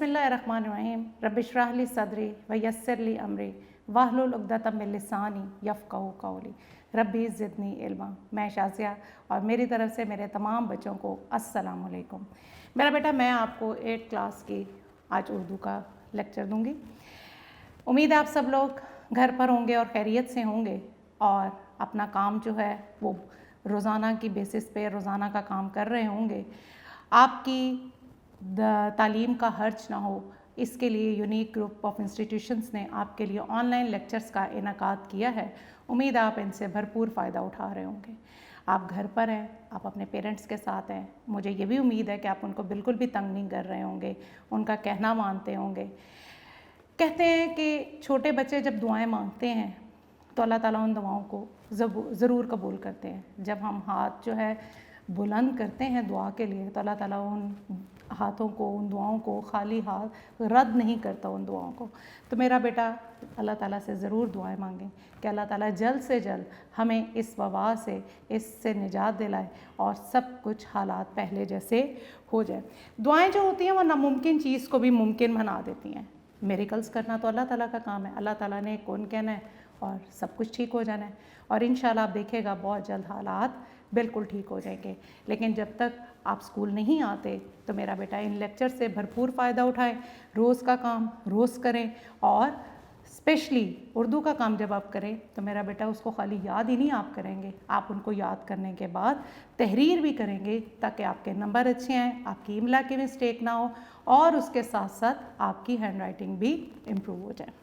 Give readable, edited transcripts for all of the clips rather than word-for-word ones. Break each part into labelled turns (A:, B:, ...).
A: बिस्मिल्लाहिर्रहमानिर्रहीम रब्बिश्रह ली सदरी व यस्सिर ली अमरी वाहलुल उक़दतम मिन लिसानी यफ़क़हू क़ौली रब्बी ज़िदनी इल्मा। मैं शाज़िया और मेरी तरफ से मेरे तमाम बच्चों को अस्सलाम वालेकुम। मेरा बेटा, मैं आपको 8th क्लास की आज उर्दू का लेक्चर दूंगी। उम्मीद है आप सब लोग घर पर होंगे और खैरियत से होंगे और अपना काम जो है वो रोज़ाना की बेसिस पे रोज़ाना का काम कर रहे होंगे। आपकी तालीम का हर्ज ना हो, इसके लिए यूनिक ग्रुप ऑफ इंस्टीट्यूशंस ने आपके लिए ऑनलाइन लेक्चर्स का इनेकाद किया है। उम्मीद है आप इनसे भरपूर फ़ायदा उठा रहे होंगे। आप घर पर हैं, आप अपने पेरेंट्स के साथ हैं, मुझे ये भी उम्मीद है कि आप उनको बिल्कुल भी तंग नहीं कर रहे होंगे, उनका कहना मानते होंगे। कहते हैं कि छोटे बच्चे जब दुआएं मांगते हैं तो अल्लाह ताला उन दुआओं को ज़रूर कबूल करते हैं। जब हम हाथ जो है बुलंद करते हैं दुआ के लिए तो अल्लाह ताला उन हाथों को, उन दुआओं को खाली हाथ रद्द नहीं करता उन दुआओं को। तो मेरा बेटा अल्लाह ताला से ज़रूर दुआएं मांगें कि अल्लाह ताला जल्द से जल्द हमें इस वबा से, इससे निजात दिलाए और सब कुछ हालात पहले जैसे हो जाए। दुआएं जो होती हैं वो नामुमकिन चीज़ को भी मुमकिन बना देती हैं। मिरेकल्स करना तो अल्लाह ताला का काम है। अल्लाह ताला ने कौन कहना है और सब कुछ ठीक हो जाना है और इंशाल्लाह आप देखिएगा बहुत जल्द हालात बिल्कुल ठीक हो जाएंगे। लेकिन जब तक आप स्कूल नहीं आते तो मेरा बेटा इन लेक्चर से भरपूर फ़ायदा उठाएं। रोज़ का काम रोज़ करें और स्पेशली उर्दू का काम जब आप करें तो मेरा बेटा उसको खाली याद ही नहीं आप करेंगे, आप उनको याद करने के बाद तहरीर भी करेंगे ताकि आपके नंबर अच्छे आएँ, आपकी इमला की मिस्टेक ना हो और उसके साथ साथ आपकी हैंड राइटिंग भी इम्प्रूव हो जाए।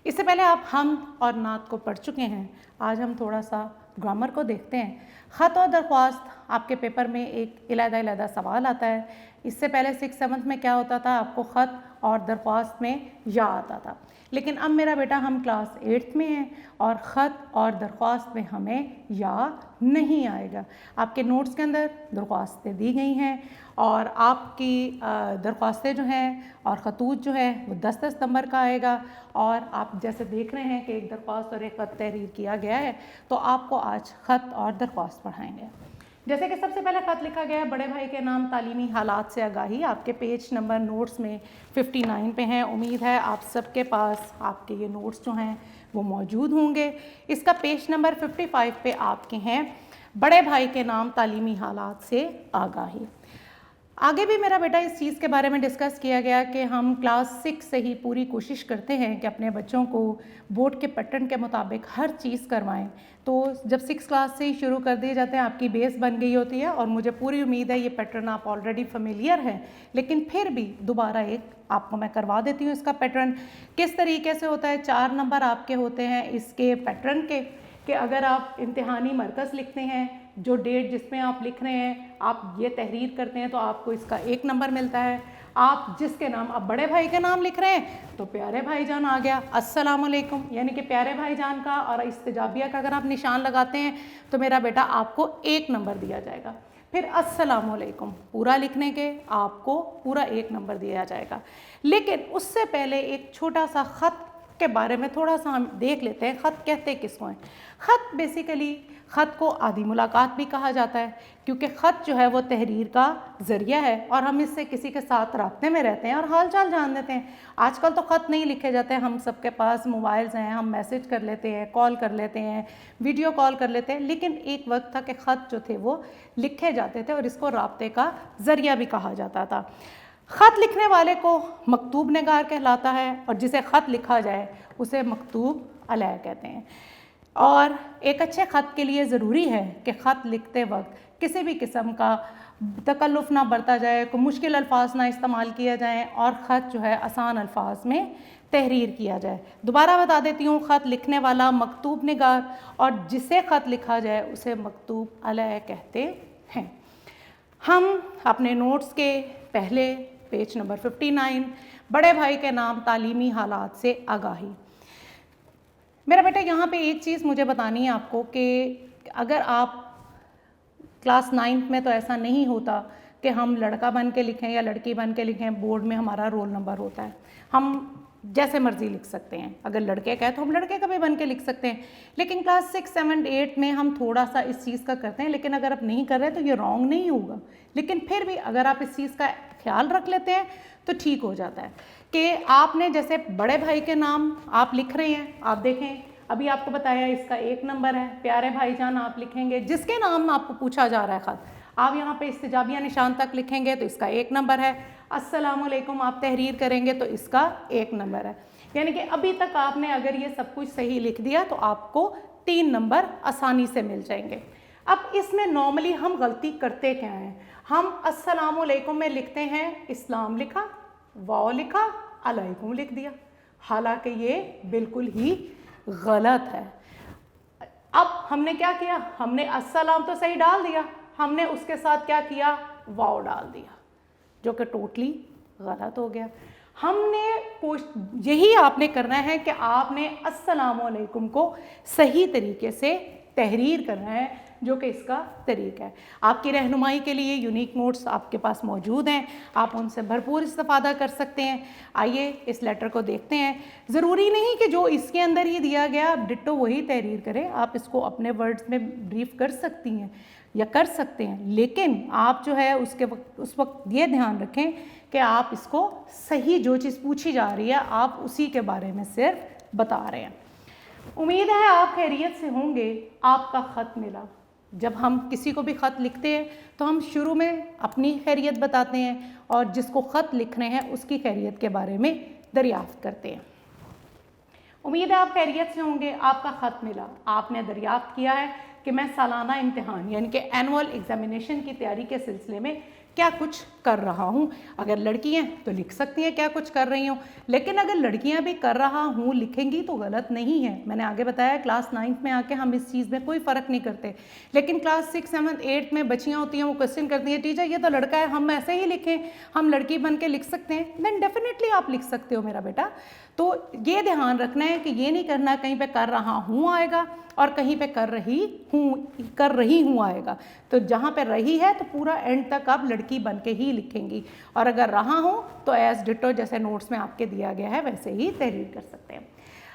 A: इससे पहले आप हम और नात को पढ़ चुके हैं। आज हम थोड़ा सा ग्रामर को देखते हैं। ख़त और दरख्वास्त आपके पेपर में एक इलादा सवाल आता है। इससे पहले 6th-7th में क्या होता था, आपको ख़त और दरख्वास्त में या आता था। लेकिन अब मेरा बेटा हम क्लास 8th में हैं और ख़त और दरख्वास्त में हमें या नहीं आएगा। आपके नोट्स के अंदर दरख्वास्तें दी गई हैं और आपकी दरख्वास्तें जो हैं और ख़तूत जो है वो 10-10 नंबर का आएगा। और आप जैसे देख रहे हैं कि एक दरख्वास्त और एक ख़त तहरीर किया गया है, तो आपको आज ख़त और दरख्वास्त पढ़ाएंगे। जैसे कि सबसे पहले ख़त लिखा गया है, बड़े भाई के नाम, तालीमी हालात से आगाही। आपके पेज नंबर नोट्स में 59 पे हैं। उम्मीद है आप सबके पास आपके ये नोट्स जो हैं वो मौजूद होंगे। इसका पेज नंबर 55 पे आपके हैं बड़े भाई के नाम, तालीमी हालात से आगाही। आगे भी मेरा बेटा इस चीज़ के बारे में डिस्कस किया गया कि हम क्लास 6 से ही पूरी कोशिश करते हैं कि अपने बच्चों को बोर्ड के पैटर्न के मुताबिक हर चीज़ करवाएं। तो जब 6th क्लास से ही शुरू कर दिए जाते हैं, आपकी बेस बन गई होती है और मुझे पूरी उम्मीद है ये पैटर्न आप ऑलरेडी फेमिलियर हैं, लेकिन फिर भी दोबारा एक आपको मैं करवा देती हूँ। इसका पैटर्न किस तरीके से होता है। 4 नंबर आपके होते हैं इसके पैटर्न के कि अगर आप इम्तिहानी मरकज़ लिखते हैं, जो डेट जिसमें आप लिख रहे हैं, आप ये तहरीर करते हैं तो आपको इसका 1 नंबर मिलता है। आप जिसके नाम, आप बड़े भाई के नाम लिख रहे हैं तो प्यारे भाईजान आ गया, अस्सलाम वालेकुम, यानी कि प्यारे भाईजान का और इस्तिजाबिया का अगर आप निशान लगाते हैं तो मेरा बेटा आपको 1 नंबर दिया जाएगा। फिर अस्सलाम वालेकुम पूरा लिखने के आपको पूरा 1 नंबर दिया जाएगा। लेकिन उससे पहले एक छोटा सा ख़त के बारे में थोड़ा सा हम देख लेते हैं। ख़त कहते किसको हैं। ख़त बेसिकली, ख़त को आधी मुलाकात भी कहा जाता है क्योंकि ख़त जो है वो तहरीर का ज़रिया है और हम इससे किसी के साथ राब्ते में रहते हैं और हाल चाल जान देते हैं। आजकल तो ख़त नहीं लिखे जाते हैं, हम सबके पास मोबाइल्स हैं, हम मैसेज कर लेते हैं, कॉल कर लेते हैं, वीडियो कॉल कर लेते हैं। लेकिन एक वक्त था कि ख़त जो थे वो लिखे जाते थे और इसको राब्ते का ज़रिया भी कहा जाता था। ख़त लिखने वाले को मकतूब निगार कहलाता है और जिसे ख़त लिखा जाए उसे मकतूब अलैह कहते हैं। और एक अच्छे ख़त के लिए ज़रूरी है कि ख़त लिखते वक्त किसी भी किस्म का तकल्लुफ़ ना बरता जाए, कोई मुश्किल अल्फाज ना इस्तेमाल किया जाए और ख़त जो है आसान अल्फाज में तहरीर किया जाए। दोबारा बता देती हूँ, ख़त लिखने वाला मकतूब निगार और जिसे ख़त लिखा जाए उसे मकतूब अलैह कहते हैं। हम अपने नोट्स के पहले पेज नंबर 59, बड़े भाई के नाम, तालीमी हालात से आगाही। मेरा बेटा यहाँ पे एक चीज़ मुझे बतानी है आपको कि अगर आप क्लास 9th में तो ऐसा नहीं होता कि हम लड़का बन के लिखें या लड़की बन के लिखें। बोर्ड में हमारा रोल नंबर होता है, हम जैसे मर्जी लिख सकते हैं। अगर लड़के का है तो हम लड़के का भी बन के लिख सकते हैं। लेकिन क्लास 6, 7, 8 में हम थोड़ा सा इस चीज़ का करते हैं। लेकिन अगर आप नहीं कर रहे तो ये रॉन्ग नहीं होगा। लेकिन फिर भी अगर आप इस चीज़ का ख्याल रख लेते हैं तो ठीक हो जाता है। कि आपने जैसे बड़े भाई के नाम आप लिख रहे हैं, आप देखें अभी आपको बताया इसका 1 नंबर है। प्यारे भाईजान आप लिखेंगे, जिसके नाम आपको पूछा जा रहा है ख़त, आप यहाँ पे इस्तिजाबिया निशान तक लिखेंगे तो इसका 1 नंबर है। अस्सलामुअलैकुम आप तहरीर करेंगे तो इसका 1 नंबर है। यानी कि अभी तक आपने अगर ये सब कुछ सही लिख दिया तो आपको 3 नंबर आसानी से मिल जाएंगे। अब इसमें नॉर्मली हम गलती करते क्या हैं, हम अस्सलामुअलैकुम में लिखते हैं इस्लाम लिखा, वाव लिखा, अलैकुम लिख दिया, हालांकि ये बिल्कुल ही गलत है। अब हमने क्या किया, हमने अस्सलाम तो सही डाल दिया, हमने उसके साथ क्या किया, वाव डाल दिया, जो कि टोटली गलत हो गया। हमने यही आपने करना है कि आपने अस्सलामुअलैकुम को सही तरीके से तहरीर करना है, जो कि इसका तरीका है। आपकी रहनुमाई के लिए यूनिक नोट्स आपके पास मौजूद हैं, आप उनसे भरपूर इस्तेफादा कर सकते हैं। आइए इस लेटर को देखते हैं। ज़रूरी नहीं कि जो इसके अंदर ही दिया गया आप डिट्टो वही तहरीर करें, आप इसको अपने वर्ड्स में ब्रीफ कर सकती हैं या कर सकते हैं, लेकिन आप जो है उस वक्त ये ध्यान रखें कि आप इसको सही, जो चीज़ पूछी जा रही है आप उसी के बारे में सिर्फ बता रहे हैं। उम्मीद है आप खैरियत से होंगे। आपका ख़त मिला। जब हम किसी को भी ख़त लिखते हैं तो हम शुरू में अपनी खैरियत बताते हैं और जिसको ख़त लिख रहे हैं उसकी खैरियत के बारे में दरियाफ़्त करते हैं। उम्मीद है आप खैरियत से होंगे। आपका ख़त मिला, आपने दरियाफ़्त किया है कि मैं सालाना इम्तिहान यानी कि एनुअल एग्ज़ामिनेशन की तैयारी के सिलसिले में क्या कुछ कर रहा हूँ। अगर लड़की हैं तो लिख सकती हैं क्या कुछ कर रही हूँ, लेकिन अगर लड़कियाँ भी कर रहा हूँ लिखेंगी तो गलत नहीं है। मैंने आगे बताया क्लास 9th में आके हम इस चीज़ में कोई फ़र्क नहीं करते, लेकिन क्लास 6, 7, 8 में बच्चियाँ होती हैं, वो क्वेश्चन करती हैं टीचर ये तो लड़का है, हम ऐसे ही लिखें, हम लड़की बन के लिख सकते हैं। देन डेफिनेटली आप लिख सकते हो मेरा बेटा। तो ये ध्यान रखना है कि ये नहीं करना कहीं पे कर रहा हूँ आएगा और कहीं पे कर रही हूँ आएगा। तो जहाँ पे रही है तो पूरा एंड तक आप लड़की बन के ही लिखेंगी, और अगर रहा हूँ तो एज डिटो जैसे नोट्स में आपके दिया गया है वैसे ही तहरीर कर सकते हैं।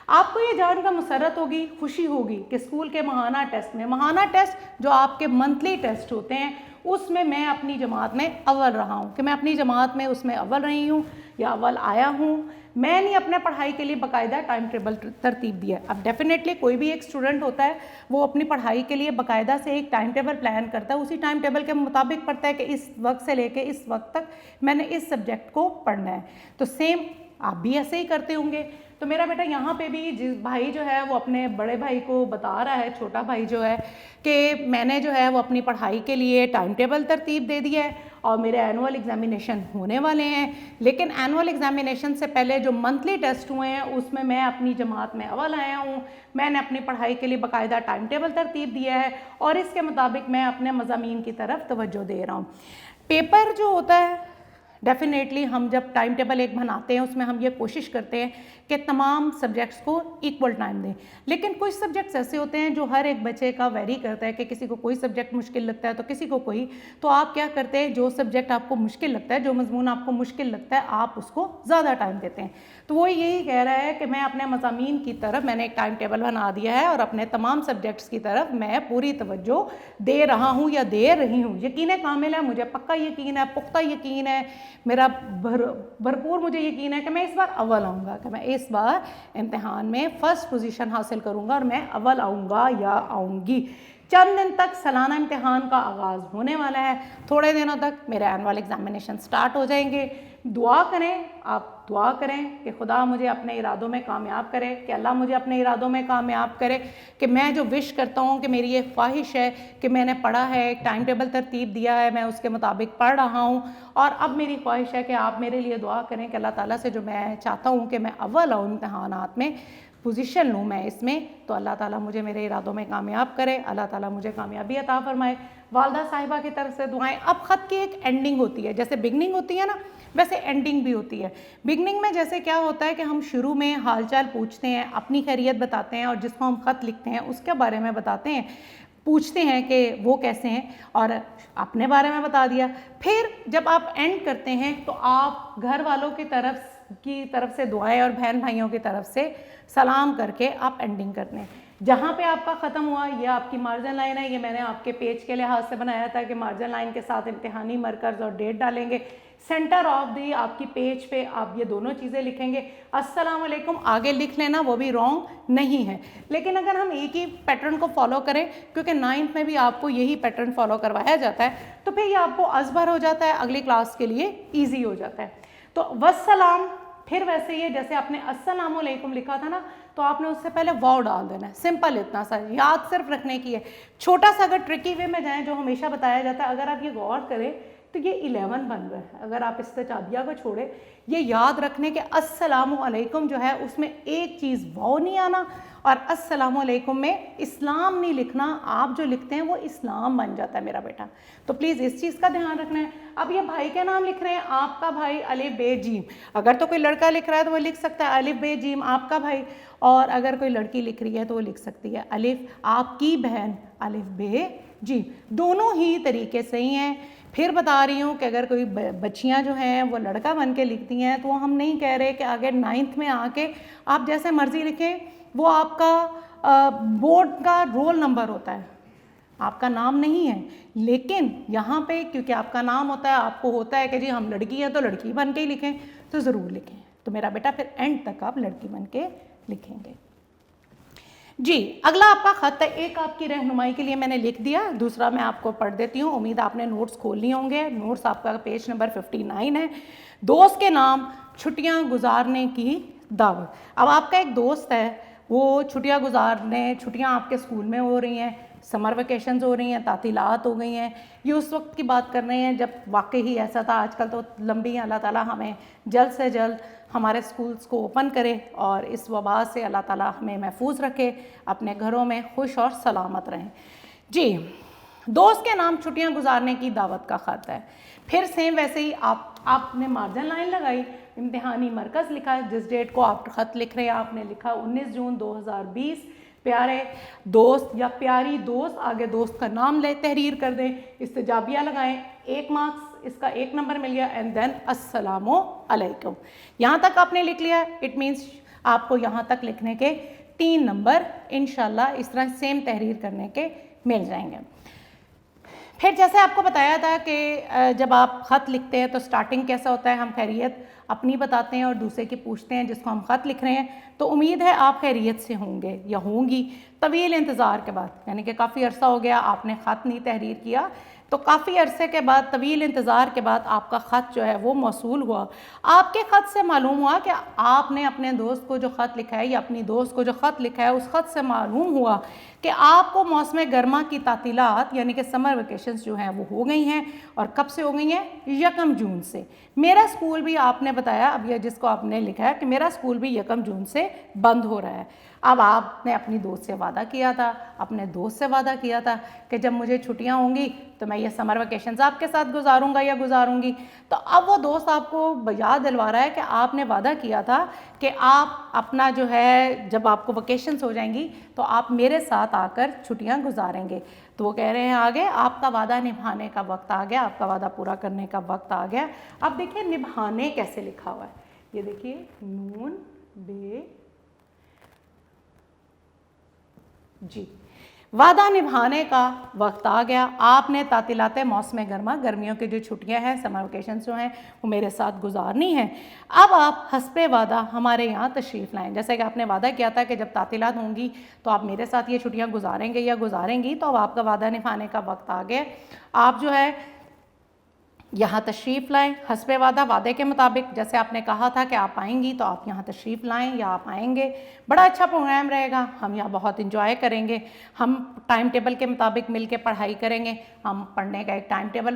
A: आपको ये जानकर मुसरत होगी, खुशी होगी कि स्कूल के माहाना टेस्ट में, माहाना टेस्ट जो आपके मंथली टेस्ट होते हैं, उसमें मैं अपनी जमात में अव्वल रहा हूँ, कि मैं अपनी जमात में उसमें अव्वल रही हूँ या अव्वल आया हूँ। मैंने अपने पढ़ाई के लिए बाकायदा टाइम टेबल तरतीब दिया। अब डेफिनेटली कोई भी एक स्टूडेंट होता है वो अपनी पढ़ाई के लिए बाकायदा से एक टाइम टेबल प्लान करता है, उसी टाइम टेबल के मुताबिक पढ़ता है कि इस वक्त से लेके इस वक्त तक मैंने इस सब्जेक्ट को पढ़ना है। तो सेम आप भी ऐसे ही करते होंगे। तो मेरा बेटा यहाँ पे भी जिस भाई जो है वो अपने बड़े भाई को बता रहा है, छोटा भाई जो है, कि मैंने जो है वो अपनी पढ़ाई के लिए टाइम टेबल तरतीब दे दिया है और मेरे एनुअल एग्जामिनेशन होने वाले हैं, लेकिन एनुअल एग्जामिनेशन से पहले जो मंथली टेस्ट हुए हैं उसमें मैं अपनी जमात में अव्वल आया हूँ। मैंने अपनी पढ़ाई के लिए बाकायदा टाइम टेबल तरतीब दिया है और इसके मुताबिक मैं अपने मज़ामीन की तरफ तवज्जो दे रहा हूँ। पेपर जो होता है डेफिनेटली हम जब टाइम टेबल एक बनाते हैं उसमें हम ये कोशिश करते हैं कि तमाम सब्जेक्ट्स को इक्वल टाइम दें, लेकिन कुछ सब्जेक्ट्स ऐसे होते हैं जो हर एक बच्चे का वेरी करता है कि किसी को कोई सब्जेक्ट मुश्किल लगता है तो किसी को कोई। तो आप क्या करते हैं, जो सब्जेक्ट आपको मुश्किल लगता है, जो मजमून आपको मुश्किल लगता है, आप उसको ज़्यादा टाइम देते हैं। तो वो यही कह रहा है कि मैं अपने मज़ामीन की तरफ मैंने एक टाइम टेबल बना दिया है और अपने तमाम सब्जेक्ट्स की तरफ मैं पूरी तवज्जो दे रहा हूँ या दे रही हूँ। यकीन कामिल है, मुझे पक्का यकीन है, पुख्ता यकीन है, मेरा भरपूर मुझे यकीन है कि मैं इस बार अव्वल आऊँगा, कि मैं इस बार इम्तिहान में फ़र्स्ट पोजीशन हासिल करूँगा और मैं अव्वल आऊँगा या आऊँगी। चंद दिन तक सालाना इम्तिहान का आगाज़ होने वाला है, थोड़े दिनों तक मेरे एनुअल एग्जामिनेशन स्टार्ट हो जाएंगे। दुआ करें, आप दुआ करें कि खुदा मुझे अपने इरादों में कामयाब करे, कि अल्लाह मुझे अपने इरादों में कामयाब करे, कि मैं जो विश करता हूँ कि मेरी ये ख्वाहिश है कि मैंने पढ़ा है, एक टाइम टेबल तरतीब दिया है, मैं उसके मुताबिक पढ़ रहा हूँ और अब मेरी ख्वाहिश है कि आप मेरे लिए दुआ करें कि अल्लाह ताला से जो मैं चाहता हूँ कि मैं अव्वल आऊँ इम्तिहानात में, पोजीशन लूँ मैं इसमें, तो अल्लाह ताला मुझे मेरे इरादों में कामयाब करे, अल्लाह ताला मुझे कामयाबी अता फरमाए। वालदा साहिबा की तरफ से दुआएं। अब ख़त की एक एंडिंग होती है, जैसे बिगनिंग होती है ना वैसे एंडिंग भी होती है। बिगनिंग में जैसे क्या होता है कि हम शुरू में हालचाल पूछते हैं, अपनी खैरियत बताते हैं और जिसको हम ख़त लिखते हैं उसके बारे में बताते हैं, पूछते हैं कि वो कैसे हैं और अपने बारे में बता दिया। फिर जब आप एंड करते हैं तो आप घर वालों की तरफ से दुआएं और बहन भाइयों की तरफ से सलाम करके आप एंडिंग करते हैं। जहाँ पे आपका ख़त्म हुआ ये आपकी मार्जिन लाइन है, ये मैंने आपके पेज के लिहाज से बनाया था कि मार्जिन लाइन के साथ इम्तिहानी मरकज़ और डेट डालेंगे। सेंटर ऑफ दी आपकी पेज पे आप ये दोनों चीज़ें लिखेंगे। अस्सलाम वालेकुम आगे लिख लेना, वो भी रॉन्ग नहीं है। लेकिन अगर हम एक ही पैटर्न को फॉलो करें, क्योंकि 9th में भी आपको यही पैटर्न फॉलो करवाया जाता है, तो फिर ये आपको असबर हो जाता है, अगली क्लास के लिए ईजी हो जाता है। तो वस्सलाम, फिर वैसे ही जैसे आपने अस्सलाम वालेकुम लिखा था ना, तो आपने उससे पहले वाव डाल देना है। सिंपल इतना सा याद सिर्फ रखने की है। छोटा सा अगर ट्रिकी वे में जाएं, जो हमेशा बताया जाता है, अगर आप ये गौर करें तो ये 11 बन रहा है। अगर आप इस्तेचाबिया को छोड़े, ये याद रखने के अस्सलामु अलैकुम जो है उसमें एक चीज़ वाव नहीं आना, और अस्सलामु अलैकुम में इस्लाम नहीं लिखना, आप जो लिखते हैं वो इस्लाम बन जाता है मेरा बेटा। तो प्लीज़ इस चीज़ का ध्यान रखना है। अब ये भाई के नाम लिख रहे हैं, आपका भाई अलिफ बे जीम। अगर तो कोई लड़का लिख रहा है तो वो लिख सकता है अलिफ बे जीम आपका भाई, और अगर कोई लड़की लिख रही है तो वो लिख सकती है अलिफ आपकी बहन अलिफ बे जीम। दोनों ही तरीके सही हैं। फिर बता रही हूँ कि अगर कोई बच्चियाँ जो हैं वो लड़का बन के लिखती हैं, तो हम नहीं कह रहे कि अगर 9th में आके आप जैसे मर्जी लिखें, वो आपका बोर्ड का रोल नंबर होता है, आपका नाम नहीं है। लेकिन यहाँ पे क्योंकि आपका नाम होता है, आपको होता है कि जी हम लड़की हैं तो लड़की बन के ही लिखें, तो ज़रूर लिखें। तो मेरा बेटा फिर एंड तक आप लड़की बन के लिखेंगे जी। अगला आपका ख़त है, एक आपकी रहनुमाई के लिए मैंने लिख दिया, दूसरा मैं आपको पढ़ देती हूँ। उम्मीद आपने नोट्स खोल लिए होंगे। नोट्स आपका पेज नंबर 59 है। दोस्त के नाम छुट्टियाँ गुजारने की दावत। अब आपका एक दोस्त है, वो छुट्टियाँ गुजारने, छुट्टियाँ आपके स्कूल में हो रही हैं, समर वेकेशंस हो रही हैं, तातीलात हो गई हैं। ये उस वक्त की बात कर रहे हैं जब वाकई ही ऐसा था। आजकल तो लंबी, अल्लाह ताला हमें जल्द से जल्द हमारे स्कूल्स को ओपन करे और इस वबा से अल्लाह ताला हमें महफूज रखे, अपने घरों में खुश और सलामत रहें जी। दोस्त के नाम छुट्टियां गुजारने की दावत का ख़त है। फिर सेम वैसे ही आपने मार्जिन लाइन लगाई, इम्तिहानी मरकज़ लिखा, जिस डेट को आप ख़त लिख रहे हैं आपने लिखा 19 जून 2020। प्यारे दोस्त या प्यारी दोस्त, आगे दोस्त का नाम ले तहरीर कर दें, इस्तेजाबिया लगाएं, 1 मार्क्स, इसका 1 नंबर मिल गया, एंड देन अस्सलामु अलैकुम। यहाँ तक आपने लिख लिया, इट मीन्स आपको यहाँ तक लिखने के 3 नंबर इंशाल्लाह इस तरह सेम तहरीर करने के मिल जाएंगे। फिर जैसे आपको बताया था कि जब आप ख़त लिखते हैं तो स्टार्टिंग कैसा होता है, हम खैरियत अपनी बताते हैं और दूसरे की पूछते हैं जिसको हम ख़त लिख रहे हैं। तो उम्मीद है आप खैरियत से होंगे या होंगी। तवील इंतज़ार के बाद, यानी कि काफ़ी अरसा हो गया आपने ख़त नहीं तहरीर किया, तो काफ़ी अरसे के बाद, तवील इंतज़ार के बाद आपका ख़त जो है वो मौसूल हुआ। आपके ख़त से मालूम हुआ कि आपने अपने दोस्त को जो ख़त लिखा है या अपनी दोस्त को जो ख़त लिखा है, उस ख़त से मालूम हुआ कि आपको मौसम गर्मा की तातीलात यानी कि समर वेकेशंस जो हैं वो हो गई हैं। और कब से हो गई हैं? 1 जून से। मेरा स्कूल भी, आपने बताया अब यह जिसको आपने लिखा है कि मेरा स्कूल भी 1 जून से बंद हो रहा है। अब आपने अपनी दोस्त से वादा किया था, अपने दोस्त से वादा किया था कि जब मुझे छुट्टियां होंगी तो मैं ये समर वेकेशंस आपके साथ गुजारूंगा या गुजारूंगी। तो अब वो दोस्त आपको याद दिलवा रहा है कि आपने वादा किया था कि आप अपना जो है, जब आपको वेकेशंस हो जाएंगी तो आप मेरे साथ आकर छुट्टियां गुजारेंगे। तो वो कह रहे हैं आगे आपका वादा निभाने का वक्त आ गया, आपका वादा पूरा करने का वक्त आ गया। अब देखिए निभाने कैसे लिखा हुआ है, ये देखिए नून बे जी। वादा निभाने का वक्त आ गया, आपने तातीलाते मौसम गर्मा, गर्मियों की जो छुट्टियां हैं, समर वेकेशन जो हैं, वो मेरे साथ गुजारनी है। अब आप हस्बे वादा हमारे यहाँ तशरीफ़ लाएं। जैसे कि आपने वादा किया था कि जब तातीलात होंगी तो आप मेरे साथ ये छुट्टियां गुजारेंगे या गुजारेंगी, तो अब आपका वादा निभाने का वक्त आ गया। आप जो है यहाँ तशरीफ़ लाएं हस्बे वादा, वादे के मुताबिक। जैसे आपने कहा था कि आप आएंगी तो आप यहाँ तशरीफ़ लाएं या आप आएंगे। बड़ा अच्छा प्रोग्राम रहेगा, हम यहाँ बहुत इंजॉय करेंगे। हम टाइम टेबल के मुताबिक मिल के पढ़ाई करेंगे, हम पढ़ने का एक टाइम टेबल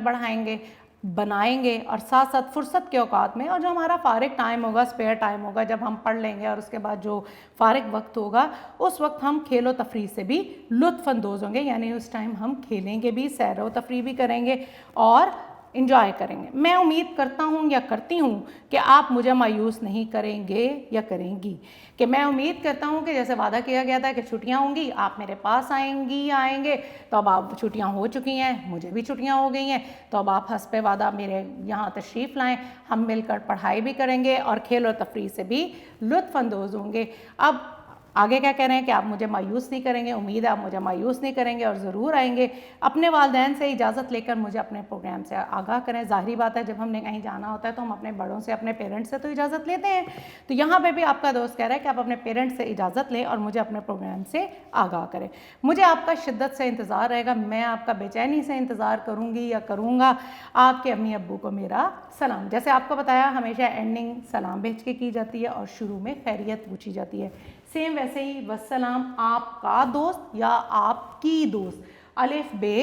A: बनाएंगे और साथ साथ फुर्सत के औकात में, और जो हमारा फ़ारिग टाइम होगा, स्पेयर टाइम होगा, जब हम पढ़ लेंगे और उसके बाद जो फ़ारिग वक्त होगा, उस वक्त हम खेलो तफरी से भी लुत्फ़अंदोज़ होंगे। यानी उस टाइम हम खेलेंगे भी, सैर व तफरी भी करेंगे और इंजॉय करेंगे। मैं उम्मीद करता हूँ या करती हूँ कि आप मुझे मायूस नहीं करेंगे या करेंगी। कि मैं उम्मीद करता हूँ कि जैसे वादा किया गया था कि छुट्टियाँ होंगी, आप मेरे पास आएंगी या आएंगे, तो अब आप छुट्टियाँ हो चुकी हैं, मुझे भी छुट्टियाँ हो गई हैं, तो अब आप हस्बे वादा मेरे यहाँ तशरीफ़ लाएँ, हम मिलकर पढ़ाई भी करेंगे और खेल और तफरी से भी लुत्फ़अंदोज़ होंगे। अब आगे क्या कह रहे हैं कि आप मुझे मायूस नहीं करेंगे, उम्मीद है आप मुझे मायूस नहीं करेंगे और ज़रूर आएंगे। अपने वालिदैन से इजाज़त लेकर मुझे अपने प्रोग्राम से आगाह करें। ज़ाहिरी बात है, जब हमने कहीं जाना होता है तो हम अपने बड़ों से, अपने पेरेंट्स से तो इजाज़त लेते हैं। तो यहाँ पे भी आपका दोस्त कह रहा है कि आप अपने पेरेंट्स से इजाज़त लें और मुझे अपने प्रोग्राम से आगाह करें। मुझे आपका शिद्दत से इंतज़ार रहेगा, मैं आपका बेचैनी से इंतज़ार करूँगी या करूँगा। आपके अम्मी अब्बू को मेरा सलाम। जैसे आपको बताया, हमेशा एंडिंग सलाम भेज के की जाती है और शुरू में खैरियत पूछी जाती है। सेम वैसे ही वस्सलाम आपका दोस्त या आपकी दोस्त, अलिफ बे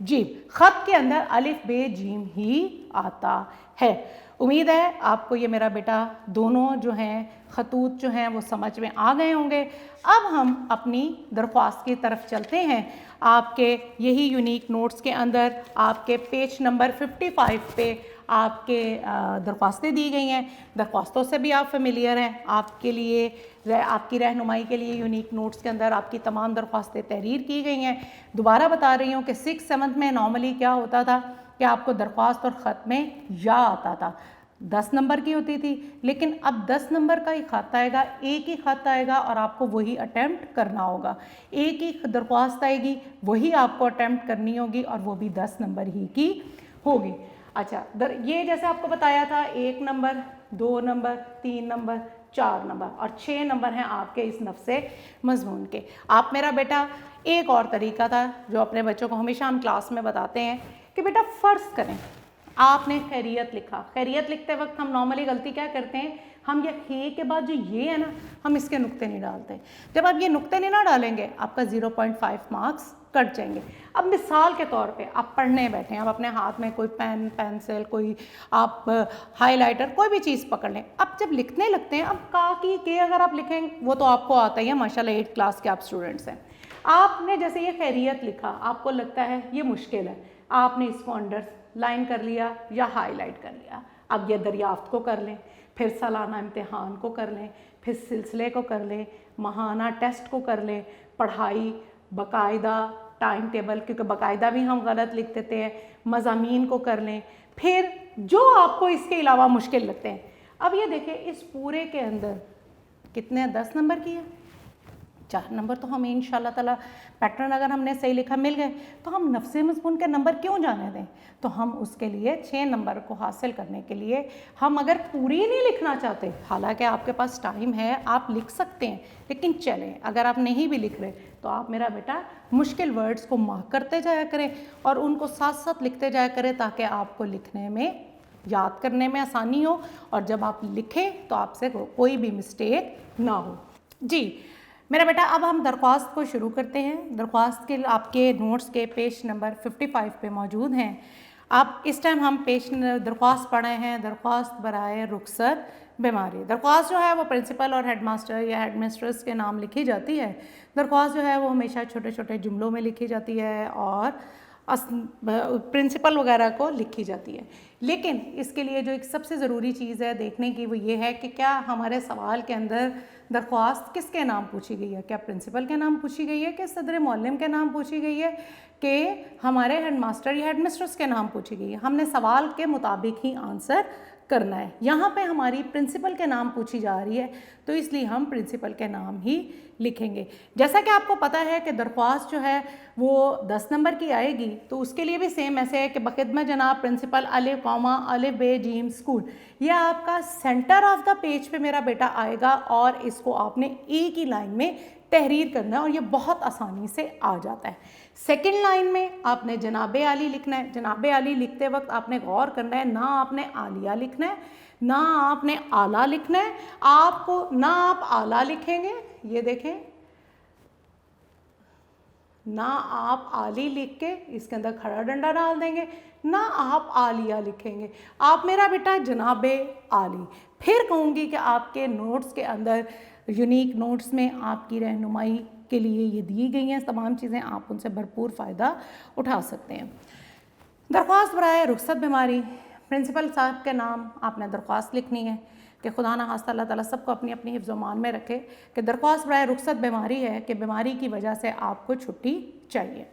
A: जीम, ख़त के अंदर अलिफ बे जीम ही आता है। उम्मीद है आपको ये मेरा बेटा दोनों जो हैं खतूत जो हैं वो समझ में आ गए होंगे। अब हम अपनी दरख्वास्त की तरफ चलते हैं। आपके यही यूनिक नोट्स के अंदर आपके पेज नंबर 55 पे आपके दरख्वास्तें दी गई हैं। दरख्वास्तों से भी आप फेमिलियर हैं। आपके लिए, आपकी रहनुमाई के लिए यूनिक नोट्स के अंदर आपकी तमाम दरख्वास्तें तहरीर की गई हैं। दोबारा बता रही हूँ कि 6th 7th में नॉर्मली क्या होता था कि आपको दरख्वास्त और ख़त में या आता था, 10 नंबर की होती थी, लेकिन अब 10 नंबर का ही ख़त आएगा, एक ही ख़त आएगा और आपको वही अटैम्प्ट करना होगा। एक ही दरख्वास्त आएगी, वही आपको अटैम्प्ट करनी होगी और वो भी 10 नंबर ही की होगी। अच्छा, ये जैसे आपको बताया था 1 नंबर, 2 नंबर, 3 नंबर, 4 नंबर और 6 नंबर हैं आपके इस नफ्से मजमून के। आप मेरा बेटा, एक और तरीका था जो अपने बच्चों को हमेशा हम क्लास में बताते हैं कि बेटा फ़र्ज़ करें आपने खैरियत लिखा। खैरियत लिखते वक्त हम नॉर्मली गलती क्या करते हैं, हम ये हे के बाद जो ये है ना, हम इसके नुक्ते नहीं डालते। जब आप ये नुक्ते नहीं ना डालेंगे, आपका 0.5 मार्क्स कट जाएंगे। अब मिसाल के तौर पे आप पढ़ने बैठे हैं, आप अपने हाथ में कोई पेन, पेंसिल, कोई आप हाइलाइटर, कोई भी चीज़ पकड़ लें। अब जब लिखने लगते हैं, अब का की के अगर आप लिखें, वो तो आपको आता ही है, माशाल्लाह 8th क्लास के आप स्टूडेंट्स हैं। आपने जैसे ये खैरियत लिखा, आपको लगता है ये मुश्किल है, आपने इसको अंडरलाइन कर लिया या हाईलाइट कर लिया। अब ये दरियाफ्त को कर लें, फिर सालाना इम्तिहान को कर लें, फिर सिलसिले को कर लें, माहाना टेस्ट को कर लें, पढ़ाई बाकायदा टाइम टेबल, क्योंकि बाकायदा भी हम गलत लिख देते हैं, मज़ामीन को कर लें, फिर जो आपको इसके अलावा मुश्किल लगते हैं। अब ये देखिए, इस पूरे के अंदर कितने 10 नंबर की है, 4 नंबर तो हमें इंशाल्लाह ताला पैटर्न अगर हमने सही लिखा मिल गए तो हम नफ्से मज़मून के नंबर क्यों जाने दें। तो हम उसके लिए 6 नंबर को हासिल करने के लिए हम अगर पूरी नहीं लिखना चाहते, हालांकि आपके पास टाइम है, आप लिख सकते हैं, लेकिन चलें अगर आप नहीं भी लिख रहे तो आप मेरा बेटा मुश्किल वर्ड्स को मार्क करते जाया करें और उनको साथ साथ लिखते जाया करें, ताकि आपको लिखने में, याद करने में आसानी हो और जब आप लिखें तो आपसे कोई भी मिस्टेक ना हो। जी मेरा बेटा, अब हम दरख्वास्त को शुरू करते हैं। दरख्वास्त के आपके नोट्स के पेज नंबर 55 पे मौजूद हैं। आप इस टाइम हम दरख्वास्त पढ़ रहे हैं, दरख्वास्त बराए रुखसत बीमारी। दरख्वास्त जो है वो प्रिंसिपल और हेडमास्टर या हेडमिस्ट्रेस के नाम लिखी जाती है। दरख्वास्त जो है वो हमेशा छोटे छोटे जुमलों में लिखी जाती है और प्रिंसिपल वगैरह को लिखी जाती है। लेकिन इसके लिए जो एक सबसे ज़रूरी चीज़ है देखने की, वो ये है कि क्या हमारे सवाल के अंदर दरख्वास्त किसके नाम पूछी गई है, क्या प्रिंसिपल के नाम पूछी गई है, कि सदर मौलम के नाम पूछी गई है, कि हमारे हेडमास्टर या हेडमिस्ट्रेस के नाम पूछी गई है। हमने सवाल के मुताबिक ही आंसर करना है। यहाँ पे हमारी प्रिंसिपल के नाम पूछी जा रही है तो इसलिए हम प्रिंसिपल के नाम ही लिखेंगे। जैसा कि आपको पता है कि दरख्वास्त जो है वो 10 नंबर की आएगी, तो उसके लिए भी सेम ऐसे है कि बखिदमत जनाब प्रिंसिपल अलिफ कौमा अलिफ बे जीम स्कूल, यह आपका सेंटर ऑफ द पेज पे मेरा बेटा आएगा और इसको आपने एक ही लाइन में तहरीर करना है और ये बहुत आसानी से आ जाता है। सेकंड लाइन में आपने जनाबे आली लिखना है। जनाबे आली लिखते वक्त आपने गौर करना है, ना आपने आलिया लिखना है ना आपने आला लिखना है। आपको ना आप आला लिखेंगे, ये देखें, ना आप आली लिख के इसके अंदर खड़ा डंडा डाल देंगे, ना आप आलिया लिखेंगे, आप मेरा बेटा जनाबे आली। फिर कहूँगी कि आपके नोट्स के अंदर, यूनिक नोट्स में आपकी रहनुमाई के लिए ये दी गई हैं तमाम चीज़ें, आप उनसे भरपूर फ़ायदा उठा सकते हैं। दरख्वास्त बराए रुखसत बीमारी, प्रिंसिपल साहब के नाम आपने दरख्वास्त लिखनी है कि खुदा ना खास्ता अल्लाह ताला सबको अपनी अपनी हिफ्ज़ मान में रखे कि दरख्वास्त बराए रुखसत बीमारी है कि बीमारी की वजह से आपको छुट्टी चाहिए।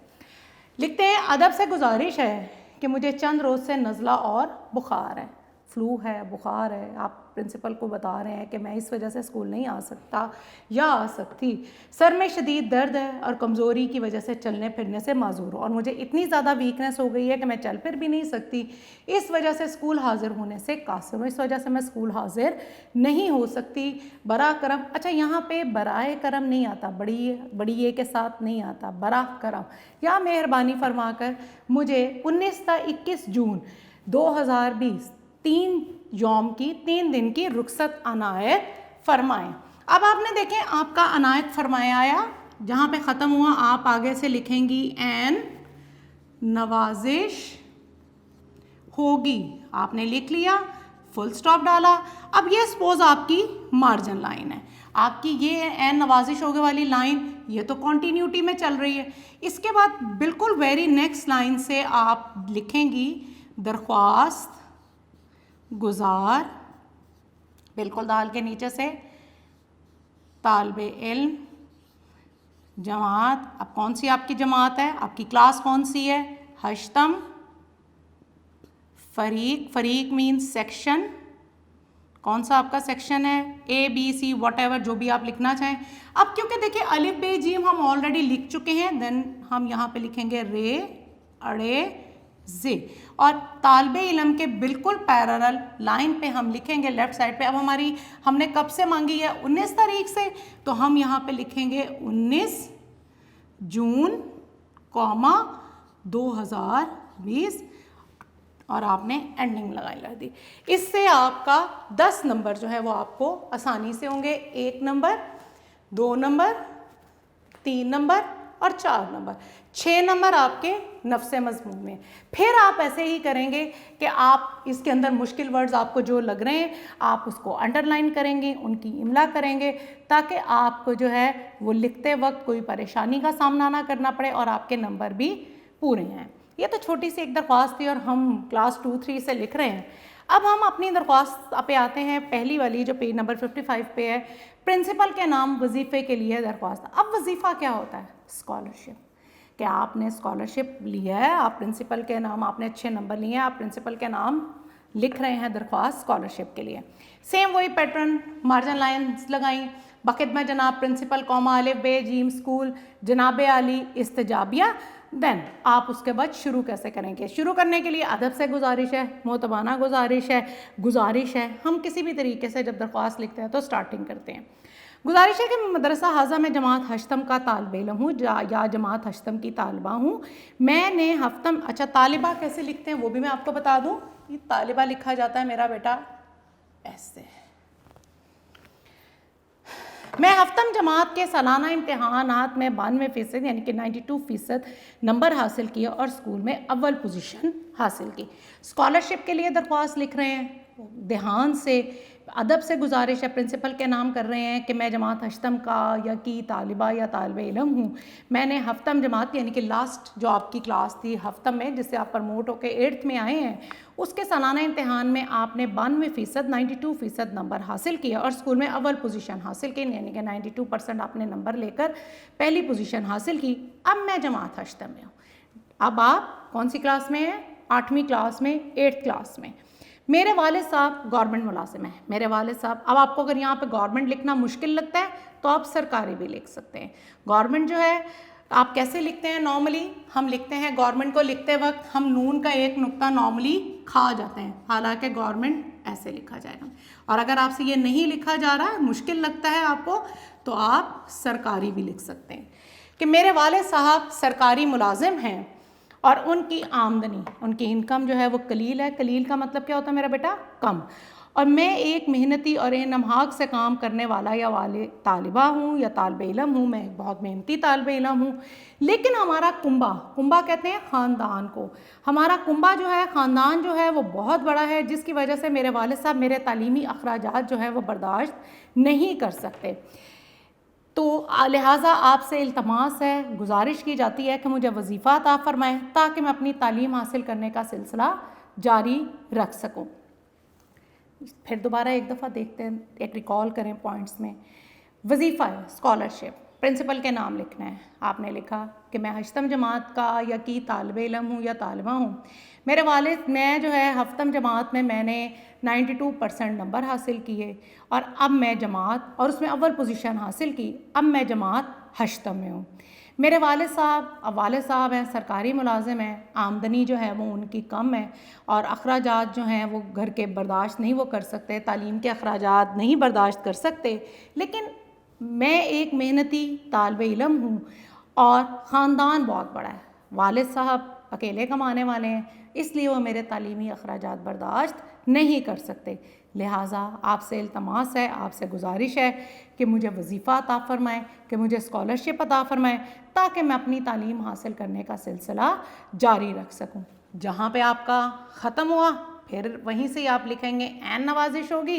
A: लिखते हैं, अदब से गुजारिश है कि मुझे चंद रोज़ से नज़ला और बुखार है। फ्लू है, बुखार है, आप प्रिंसिपल को बता रहे हैं कि मैं इस वजह से स्कूल नहीं आ सकता या आ सकती, सर में शदीद दर्द है और कमज़ोरी की वजह से चलने फिरने से माजूर हूँ और मुझे इतनी ज़्यादा वीकनेस हो गई है कि मैं चल फिर भी नहीं सकती, इस वजह से स्कूल हाजिर होने से कासिर हूँ, इस वजह से मैं स्कूल हाजिर नहीं हो सकती, बरा करम। अच्छा, यहाँ पे बराए करम नहीं आता, बड़ी ये के साथ नहीं आता, बरा करम, या मेहरबानी फरमाकर मुझे 19 ता 21 जून 2020 3 दिन की रुखसत अनायत फरमाएं। अब आपने देखें आपका अनायत फरमाया आया, जहाँ पे ख़त्म हुआ आप आगे से लिखेंगी एन नवाजिश होगी, आपने लिख लिया, फुल स्टॉप डाला। अब ये सपोज आपकी मार्जिन लाइन है, आपकी ये एन नवाजिश होगी वाली लाइन ये तो कॉन्टीन्यूटी में चल रही है। इसके बाद बिल्कुल वेरी नेक्स्ट लाइन से आप लिखेंगी दरख्वास्त गुजार, बिल्कुल दाल के नीचे से तालिबे इल्म जमात। अब कौन सी आपकी जमात है, आपकी क्लास कौन सी है, हश्तम, फरीक मीन्स सेक्शन, कौन सा आपका सेक्शन है, A B C whatever जो भी आप लिखना चाहें। अब क्योंकि देखिए अलिफ बे जीम हम ऑलरेडी लिख चुके हैं, देन हम यहाँ पे लिखेंगे रे अड़े जे, और तालिबे इल्म के बिल्कुल पैरेलल लाइन पे हम लिखेंगे लेफ्ट साइड पे। अब हमने कब से मांगी है, 19 तारीख से, तो हम यहाँ पे लिखेंगे 19 जून 2020 और आपने एंडिंग लगा दी। इससे आपका 10 नंबर जो है वो आपको आसानी से होंगे, 1 नंबर, 2 नंबर, 3 नंबर और 4 नंबर, 6 नंबर आपके नफ्से मज़मून में। फिर आप ऐसे ही करेंगे कि आप इसके अंदर मुश्किल वर्ड्स आपको जो लग रहे हैं आप उसको अंडरलाइन करेंगे, उनकी इमला करेंगे, ताकि आपको जो है वो लिखते वक्त कोई परेशानी का सामना ना करना पड़े और आपके नंबर भी पूरे हैं। ये तो छोटी सी एक दरख्वास्त थी और हम क्लास 2-3 से लिख रहे हैं। अब हम अपनी दरख्वास्त पे आते हैं, पहली वाली जो पेज नंबर 55 पे है, प्रिंसिपल के नाम वजीफ़े के लिए दरख्वास्त। अब वजीफ़ा क्या होता है, स्कॉलरशिप, कि आपने स्कॉलरशिप लिया है, आप प्रिंसिपल के नाम, आपने अच्छे नंबर लिए हैं, आप प्रिंसिपल के नाम लिख रहे हैं दरख्वास्त स्कॉलरशिप के लिए। सेम वही पैटर्न, मार्जिन लाइन्स लगाई, बकेट में जनाब प्रिंसिपल कौमा अलिफ बे जीम स्कूल जनाब आली इस्तजाबिया। देन आप उसके बाद शुरू कैसे करेंगे, शुरू करने के लिए अदब से गुजारिश है, मोतबाना गुजारिश है, हम किसी भी तरीके से जब दरख्वास्त लिखते हैं तो स्टार्टिंग करते हैं। गुजारिश है कि मदरसा हाजा में जमात हश्तम का तालिबे इल्म हूँ या जमात हश्तम की तालिबा हूँ। मैंने हफ्तम, अच्छा तालिबा कैसे लिखते हैं वो भी मैं आपको बता दूँ, ये तालिबा लिखा जाता है मेरा बेटा ऐसे। मैं हफ्तम जमात के सालाना इम्तहानात में 92% यानी कि 92% नंबर हासिल किए और स्कूल में अव्वल पोजीशन हासिल की। स्कॉलरशिप के लिए दरख्वास्त लिख रहे हैं, ध्यान से अदब से गुजारिश है, प्रिंसिपल के नाम कर रहे हैं कि मैं जमात हश्तम का या की तालिबा या तालिबे इल्म हूँ। मैंने हफ्तम जमात यानी कि लास्ट जो आपकी क्लास थी हफ्तम में, जिससे आप प्रमोट होकर 8th में आए हैं, उसके सालाना इम्तहान में आपने 92% 92% नंबर हासिल किया और स्कूल में अव्वल पोजीशन हासिल की, यानी कि 92% आपने नंबर लेकर पहली पोजीशन हासिल की। अब मैं जमात हश्तम में हूँ। अब आप कौन सी क्लास में हैं, 8वीं क्लास में, 8th क्लास में। मेरे वालिद साहब गवर्नमेंट मुलाजिम हैं, मेरे वालिद साहब। अब आपको अगर यहाँ पे गवर्नमेंट लिखना मुश्किल लगता है तो आप सरकारी भी लिख सकते हैं। गवर्नमेंट जो है आप कैसे लिखते हैं, नॉर्मली हम लिखते हैं, गवर्नमेंट को लिखते वक्त हम नून का एक नुक्ता नॉर्मली खा जाते हैं, हालांकि गवर्नमेंट ऐसे लिखा जाएगा। और अगर आपसे ये नहीं लिखा जा रहा है, मुश्किल लगता है आपको, तो आप सरकारी भी लिख सकते हैं कि मेरे वालिद साहब सरकारी मुलाजिम हैं और उनकी आमदनी, उनकी इनकम जो है वो कलील है। कलील का मतलब क्या होता है मेरा बेटा, कम। और मैं एक मेहनती और नमहाक से काम करने वाला या वाले तालिबा हूँ या तालिबे इल्म हूँ, मैं एक बहुत मेहनती तालिबे इल्म हूँ। लेकिन हमारा कुंबा कहते हैं ख़ानदान को, हमारा कुंबा जो है, ख़ानदान जो है वो बहुत बड़ा है, जिसकी वजह से मेरे वालिद साहब मेरे तालीमी अखराजात जो है वो बर्दाश्त नहीं कर सकते। तो लिहाजा आपसे इल्तमास है, गुजारिश की जाती है कि मुझे वजीफ़ा अता फ़रमाएँ ताकि मैं अपनी तालीम हासिल करने का सिलसिला जारी रख सकूँ। फिर दोबारा एक दफ़ा देखते हैं, एक रिकॉल करें पॉइंट्स में। वजीफ़ा है स्कॉलरशिप, प्रिंसिपल के नाम लिखना है। आपने लिखा कि मैं हश्तम जमात का या की तालिब इल्म हूँ या तालिबा हूँ। मेरे वालिद, मैं जो है हफ्तम जमात में मैंने 92% नंबर हासिल किए और अब मैं जमात, और उसमें अव्वल पोजीशन हासिल की, अब मैं जमात हश्तम में हूँ। मेरे वालिद साहब हैं, सरकारी मुलाजिम हैं, आमदनी जो है वो उनकी कम है और अखराजात जो हैं वो घर के बर्दाश्त नहीं वो कर सकते, तालीम के अखराजात नहीं बर्दाश्त कर सकते। लेकिन मैं एक मेहनती तालिब इल्म हूँ और ख़ानदान बहुत बड़ा है। वालिद साहब अकेले कमाने वाले हैं, इसलिए वो मेरे तालीमी अखराजात बर्दाश्त नहीं कर सकते। लिहाजा आपसे इल्तमास है, आपसे गुजारिश है कि मुझे वजीफ़ा अता फ़रमाएँ, कि मुझे स्कॉलरशिप अता फ़रमाएँ, ताकि मैं अपनी तालीम हासिल करने का सिलसिला जारी रख सकूँ। जहाँ पे आपका ख़त्म हुआ फिर वहीं से आप लिखेंगे ऐन नवाजिश होगी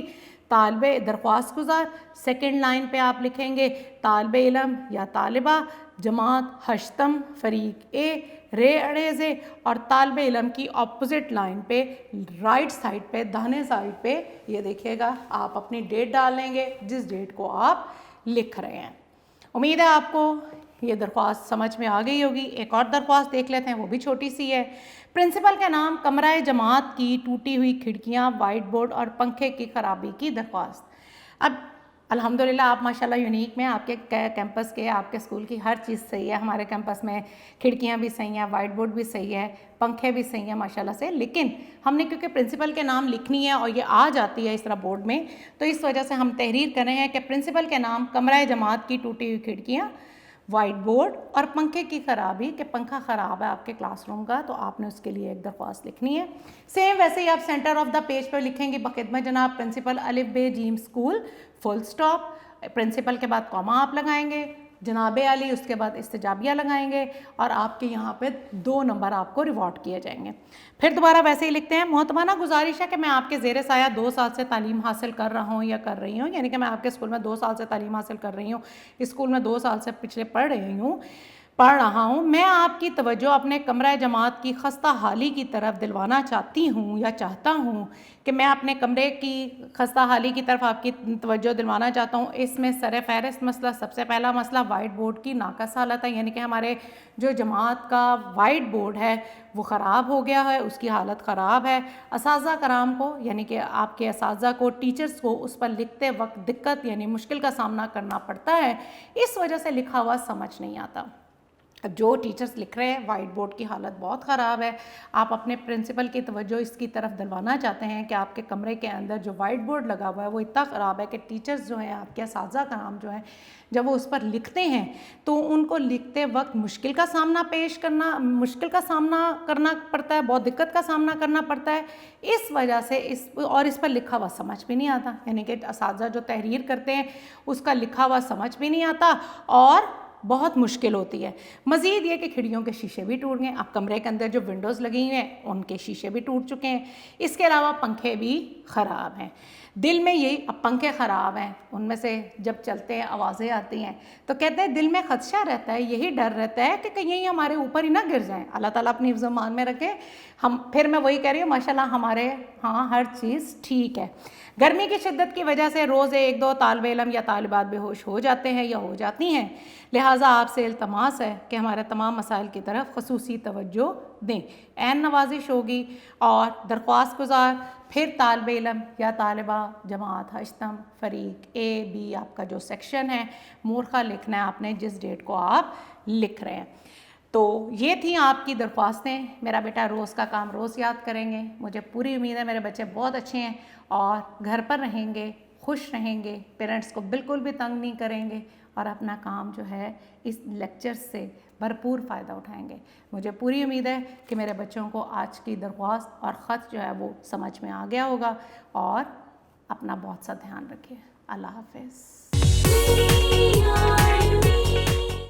A: तालिबे दरख्वास्त गुजार। सेकंड लाइन पे आप लिखेंगे तालिबे इल्म या तालिबा जमात हश्तम फरीक ए रे अड़ेज़े, और तालिबे इल्म की अपोजिट लाइन पे राइट साइड पे दाहिने साइड पे ये देखिएगा आप अपनी डेट डाल लेंगे जिस डेट को आप लिख रहे हैं। उम्मीद है आपको ये दरख्वास्त समझ में आ गई होगी। एक और दरख्वास्त देख लेते हैं, वो भी छोटी सी है। प्रिंसिपल के नाम कमरा जमात की टूटी हुई खिड़कियाँ, वाइट बोर्ड और पंखे की ख़राबी की दरख्वास्त। अब अल्हम्दुलिल्लाह आप माशाल्लाह यूनिक में, आपके कैंपस के, आपके स्कूल की हर चीज़ सही है। हमारे कैंपस में खिड़कियाँ भी सही हैं, वाइट बोर्ड भी सही है, पंखे भी सही हैं माशाल्लाह से। लेकिन हमने क्योंकि प्रिंसिपल के नाम लिखनी है और ये आ जाती है इस तरह बोर्ड में, तो इस वजह से हम तहरीर कर रहे हैं कि प्रिंसिपल के नाम कमरा जमात की टूटी हुई खिड़कियाँ, वाइट बोर्ड और पंखे की ख़राबी, कि पंखा ख़राब है आपके क्लासरूम का, तो आपने उसके लिए एक दरख्वास्त लिखनी है। सेम वैसे ही आप सेंटर ऑफ द पेज पर लिखेंगे बखिदमत जनाब प्रिंसिपल अलिफ बे जीम स्कूल, फुल स्टॉप, प्रिंसिपल के बाद कॉमा आप लगाएंगे, जनाबे अली उसके बाद इस्तिजाबिया लगाएंगे और आपके यहाँ पे 2 नंबर आपको रिवॉर्ड किए जाएंगे। फिर दोबारा वैसे ही लिखते हैं, मोहतरमा गुजारिश है कि मैं आपके ज़ेर साया 2 साल से तालीम हासिल कर रहा हूँ या कर रही हूँ, यानी कि मैं आपके स्कूल में 2 साल से तालीम हासिल कर रही हूँ, इस स्कूल में 2 साल से पिछले पढ़ रहा हूँ। मैं आपकी तवज्जो अपने कमरा जमात की खस्ता हाली की तरफ दिलवाना चाहती हूँ या चाहता हूँ कि मैं अपने कमरे की खस्ता हाली की तरफ आपकी तवज्जो दिलवाना चाहता हूँ। इसमें सर फहरिस्त मसला, सबसे पहला मसला वाइट बोर्ड की नाकस हालत है, यानी कि हमारे जो जमात का वाइट बोर्ड है वो ख़राब हो गया है, उसकी हालत ख़राब है। असातिज़ा कराम को, यानी कि आपके असातिज़ा को, टीचर्स को उस पर लिखते वक्त दिक्कत यानी मुश्किल का सामना करना पड़ता है, इस वजह से लिखा हुआ समझ नहीं आता। अब जो टीचर्स लिख रहे हैं वाइट बोर्ड की हालत बहुत ख़राब है, आप अपने प्रिंसिपल की तवज्जो इसकी तरफ दिलवाना चाहते हैं कि आपके कमरे के अंदर जो वाइट बोर्ड लगा हुआ है वो इतना ख़राब है कि टीचर्स जो हैं, आपके असातिज़ा का नाम जो है, जब वो उस पर लिखते हैं तो उनको लिखते वक्त मुश्किल का सामना करना पड़ता है, बहुत दिक्कत का सामना करना पड़ता है। इस वजह से इस पर लिखा हुआ समझ भी नहीं आता, यानी कि असातिज़ा जो तहरीर करते हैं उसका लिखा हुआ समझ भी नहीं आता और बहुत मुश्किल होती है। मज़ीद ये कि खिड़कियों के शीशे भी टूट गए, अब कमरे के अंदर जो विंडोज़ लगी हुई हैं उनके शीशे भी टूट चुके हैं, इसके अलावा पंखे भी ख़राब हैं। दिल में यही, अब पंखे ख़राब हैं, उनमें से जब चलते हैं आवाज़ें आती हैं तो कहते हैं दिल में खदशा रहता है, यही डर रहता है कि कहीं हमारे ऊपर ही ना गिर जाएं। अल्लाह ताला अपनी हिफ्ज़ मान में रखे। फिर मैं वही कह रही हूँ, माशाल्लाह हमारे हाँ हर चीज़ ठीक है। गर्मी की शिद्दत की वजह से रोज़ 1-2 तालिब इल्म या तालिबात बेहोश हो जाते हैं या हो जाती हैं, लिहाजा आपसे इल्तमास है कि हमारे तमाम मसाइल की तरफ खसूसी तवज्जो दें। ऐन नवाजिश होगी और दरख्वास्त गुजार, फिर तालिब इल्म या तालिबा जमात हश्तम फरीक ए बी, आपका जो सेक्शन है मूर्खा लिखना है आपने जिस डेट को आप लिख रहे हैं। तो ये थी आपकी दरख्वास्तें। मेरा बेटा रोज़ का काम रोज़ याद करेंगे, मुझे पूरी उम्मीद है मेरे बच्चे बहुत अच्छे हैं और घर पर रहेंगे, खुश रहेंगे, पेरेंट्स को बिल्कुल भी तंग नहीं करेंगे और अपना काम जो है इस लेक्चर से भरपूर फ़ायदा उठाएंगे। मुझे पूरी उम्मीद है कि मेरे बच्चों को आज की दरख्वास्त और ख़त जो है वो समझ में आ गया होगा और अपना बहुत सा ध्यान रखिए। अल्लाह हाफ़िज़।